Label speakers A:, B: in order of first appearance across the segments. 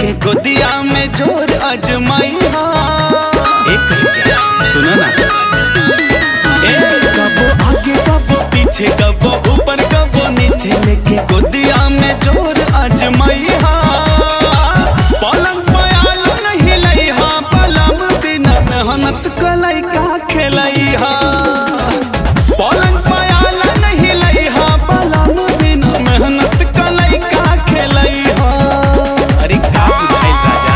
A: लेके गोदिया में जोर अजमाई हा। एक सुनो ना, कबो आगे कबो पीछे कबो ऊपर कबो नीचे लेके गोदिया में जोर अजमाई हा। पलंग पयाल नहीं लई हा, पलम बिना मेहनत कलाई का खेलई हा। पलंग पयाल नहीं लई हा, पलम बिना मेहनत कलाई का खेलई हा। अरे का बुझाइल राजा।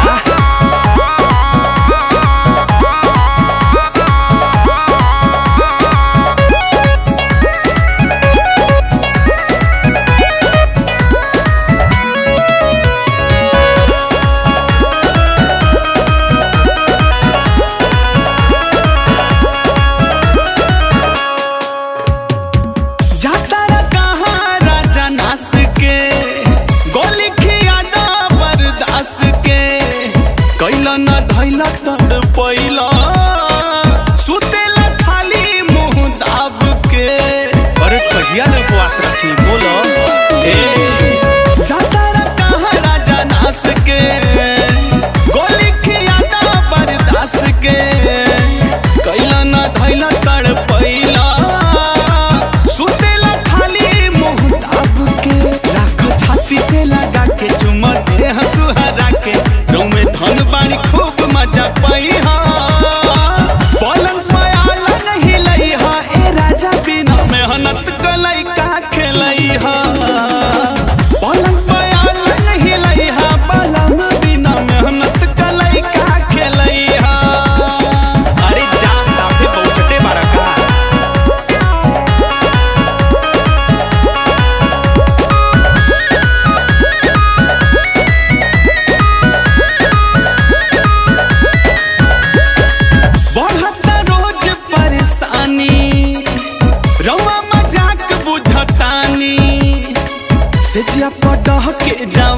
A: न धैला तड़ पैला सुतेला खाली मुंह दाब के। अरे कहिया ने उपवास रखी बोलो। जाता रा कहाँ राजा नास के, गोली खियादा बर्दाश्त के। कैला न धैला तड़ पैला सुतेला खाली मुंह दाब के। राख छाती से लगा के चुमा दे हंसुहरा के, रो में धन बाड़ी खूब मजा पाई हा। पलंग पयाल नहीं लई हा, ए राजा बिना मेहनत कलाई का खेलई हा। पलंग पयाल नहीं लई हा, पलम बिना मेहनत कलाई का खेलई हा। अरे जा साफे पहुंचते बारा का। रउआ मजाक बुझतानी से जिया पटह के जाओ